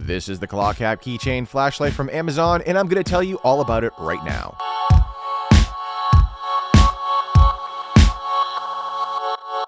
This is the Clakap Keychain flashlight from Amazon, and I'm going to tell you all about it right now.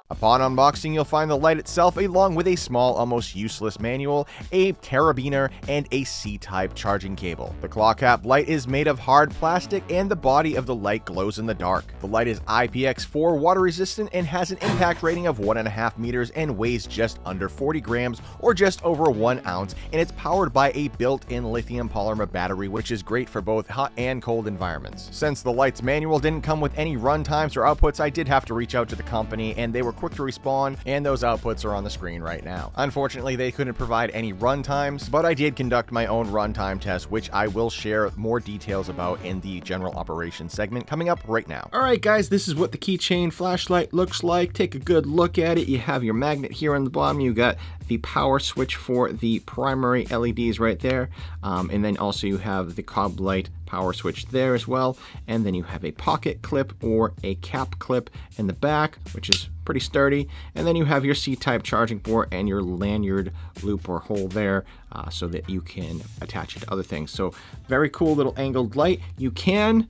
Upon unboxing, you'll find the light itself along with a small, almost useless manual, a carabiner, and a C-type charging cable. The Clakap light is made of hard plastic and the body of the light glows in the dark. The light is IPX4 water resistant and has an impact rating of 1.5 meters and weighs just under 40 grams or just over 1 ounce, and it's powered by a built-in lithium polymer battery, which is great for both hot and cold environments. Since the light's manual didn't come with any run times or outputs, I did have to reach out to the company, and they were quick to respond, and those outputs are on the screen right now. Unfortunately, they couldn't provide any run times, but I did conduct my own runtime test, which I will share more details about in the general operations segment coming up right now. All right, guys, this is what the Keychain flashlight looks like. Take a good look at it. You have your magnet here on the bottom. You got the power switch for the primary LEDs right there, and then also you have the cob light power switch there as well, and then you have a pocket clip or a cap clip in the back, which is pretty sturdy, and then you have your C-type charging port and your lanyard loop or hole there so that you can attach it to other things. So very cool little angled light. You can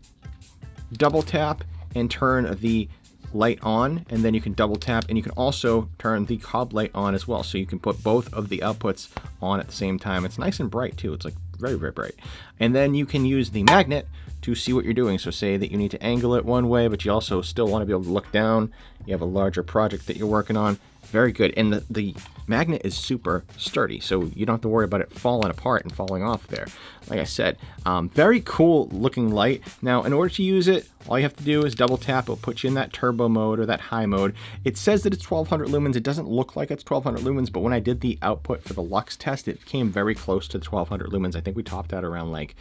double tap and turn the light on, and then you can double tap and you can also turn the cob light on as well, so you can put both of the outputs on at the same time. It's nice and bright too. It's like very bright. And then you can use the magnet to see what you're doing. So say that you need to angle it one way, but you also still want to be able to look down. You have a larger project that you're working on. Very good. And the magnet is super sturdy, so you don't have to worry about it falling apart and falling off there. Like I said, very cool looking light. Now, in order to use it, all you have to do is double tap. It'll put you in that turbo mode or that high mode. It says that it's 1200 lumens. It doesn't look like it's 1200 lumens, but when I did the output for the Lux test, it came very close to the 1200 lumens. I think we topped out around like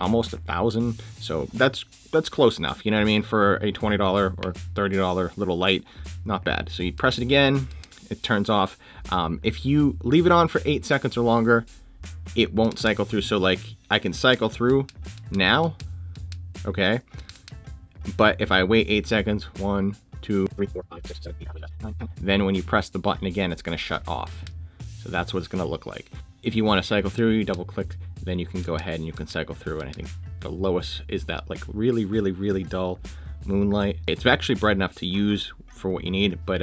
almost 1,000. So that's close enough. You know what I mean? For a $20 or $30 little light, not bad. So you press it again, it turns off. If you leave it on for 8 seconds or longer, it won't cycle through. So like I can cycle through now, okay? But if I wait 8 seconds, 1, 2, 3, 4, 5, 6, 7, 8, 9, 10, then when you press the button again, it's gonna shut off. So that's what it's gonna look like. If you wanna cycle through, you double click, then you can go ahead and you can cycle through. And I think the lowest is that like really dull moonlight. It's actually bright enough to use for what you need, but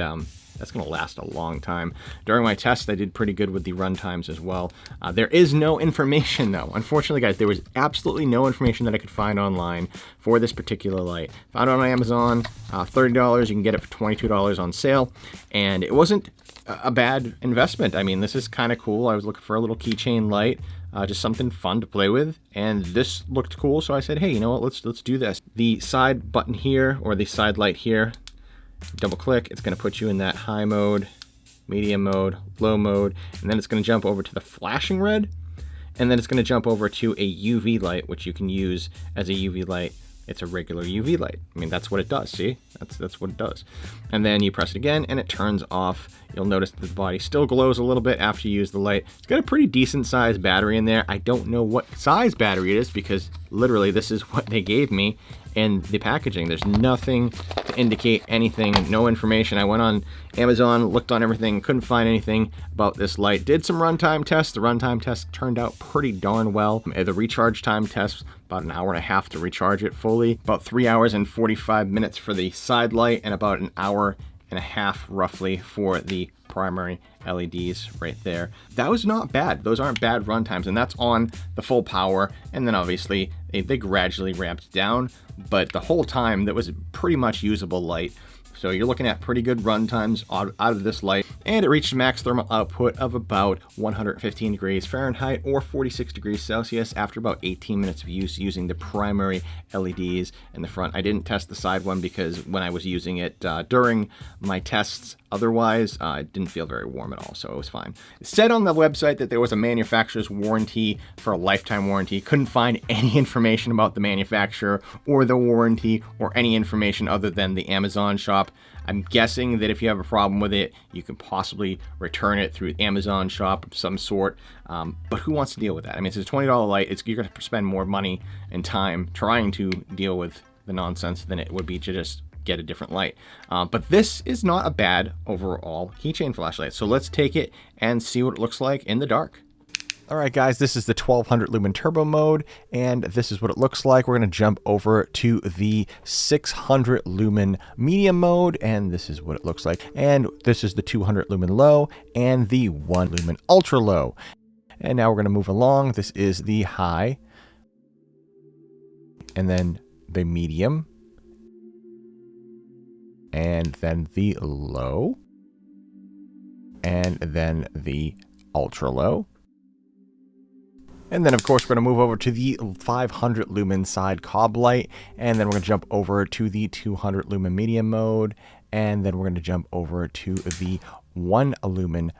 that's gonna last a long time. During my test, I did pretty good with the run times as well. There is no information though. Unfortunately, guys, there was absolutely no information that I could find online for this particular light. Found it on Amazon, $30, you can get it for $22 on sale, and it wasn't a bad investment. I mean, this is kind of cool. I was looking for a little keychain light, just something fun to play with, and this looked cool, so I said, hey, you know what, let's do this. The side button here, or the side light here, double click, it's going to put you in that high mode, medium mode, low mode, and then it's going to jump over to the flashing red, and then it's going to jump over to a UV light, which you can use as a UV light. It's a regular UV light. I mean, that's what it does, see? That's what it does. And then you press it again and it turns off. You'll notice that the body still glows a little bit after you use the light. It's got a pretty decent sized battery in there. I don't know what size battery it is because literally this is what they gave me in the packaging. There's nothing to indicate anything, no information. I went on Amazon, looked on everything, couldn't find anything about this light. Did some runtime tests. The runtime test turned out pretty darn well. The recharge time test, about 1.5 hours to recharge it fully, about 3 hours and 45 minutes for the side light, and about 1.5 hours roughly for the primary LEDs right there. That was not bad. Those aren't bad run times, and that's on the full power. And then obviously they gradually ramped down, but the whole time that was a pretty much usable light. So you're looking at pretty good run times out of this light, and it reached max thermal output of about 115 degrees Fahrenheit or 46 degrees Celsius after about 18 minutes of use using the primary LEDs in the front. I didn't test the side one because when I was using it during my tests, otherwise, it didn't feel very warm at all, so it was fine. It said on the website that there was a manufacturer's warranty for a lifetime warranty. Couldn't find any information about the manufacturer or the warranty or any information other than the Amazon shop. I'm guessing that if you have a problem with it, you can possibly return it through Amazon shop of some sort. But who wants to deal with that? I mean, it's a $20 light. You're going to spend more money and time trying to deal with the nonsense than it would be to just get a different light. But this is not a bad overall keychain flashlight. So let's take it and see what it looks like in the dark. Alright guys, this is the 1200 lumen turbo mode, and this is what it looks like. We're going to jump over to the 600 lumen medium mode, and this is what it looks like. And this is the 200 lumen low, and the 1 lumen ultra low. And now we're going to move along. This is the high, and then the medium, and then the low, and then the ultra low. And then, of course, we're going to move over to the 500 lumen side cob light. And then we're going to jump over to the 200 lumen medium mode. And then we're going to jump over to the 1 lumen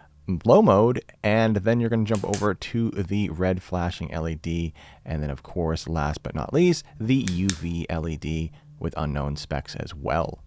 low mode. And then you're going to jump over to the red flashing LED. And then, of course, last but not least, the UV LED with unknown specs as well.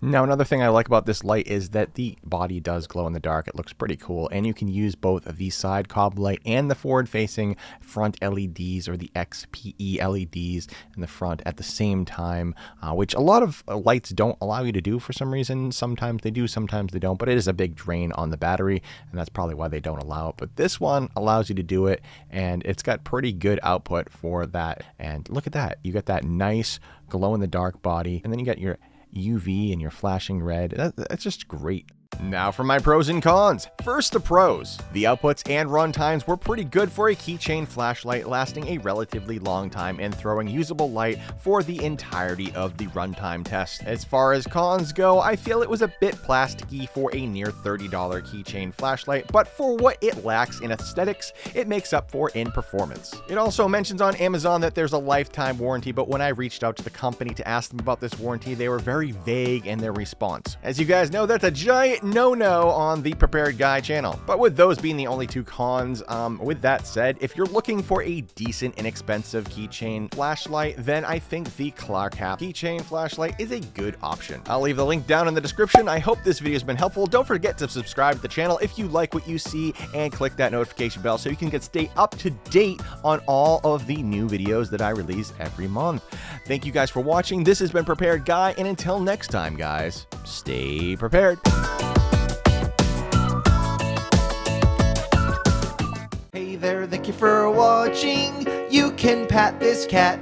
Now, another thing I like about this light is that the body does glow in the dark. It looks pretty cool, and you can use both the side cob light and the forward-facing front LEDs, or the XPE LEDs in the front at the same time, which a lot of lights don't allow you to do for some reason. Sometimes they do, sometimes they don't, but it is a big drain on the battery, and that's probably why they don't allow it. But this one allows you to do it, and it's got pretty good output for that. And look at that. You got that nice glow-in-the-dark body, and then you got your UV and your flashing red. That's just great. Now for my pros and cons. First, the pros. The outputs and run times were pretty good for a keychain flashlight, lasting a relatively long time and throwing usable light for the entirety of the runtime test. As far as cons go, I feel it was a bit plasticky for a near $30 keychain flashlight, but for what it lacks in aesthetics, it makes up for in performance. It also mentions on Amazon that there's a lifetime warranty, but when I reached out to the company to ask them about this warranty, they were very vague in their response. As you guys know, that's a giant no-no on the Prepared Guy channel. But with those being the only two cons, with that said, if you're looking for a decent, inexpensive keychain flashlight, then I think the Clakap keychain flashlight is a good option. I'll leave the link down in the description. I hope this video has been helpful. Don't forget to subscribe to the channel if you like what you see, and click that notification bell so you can stay up to date on all of the new videos that I release every month. Thank you guys for watching. This has been Prepared Guy, and until next time, guys, stay prepared. Hey there, thank you for watching. You can pat this cat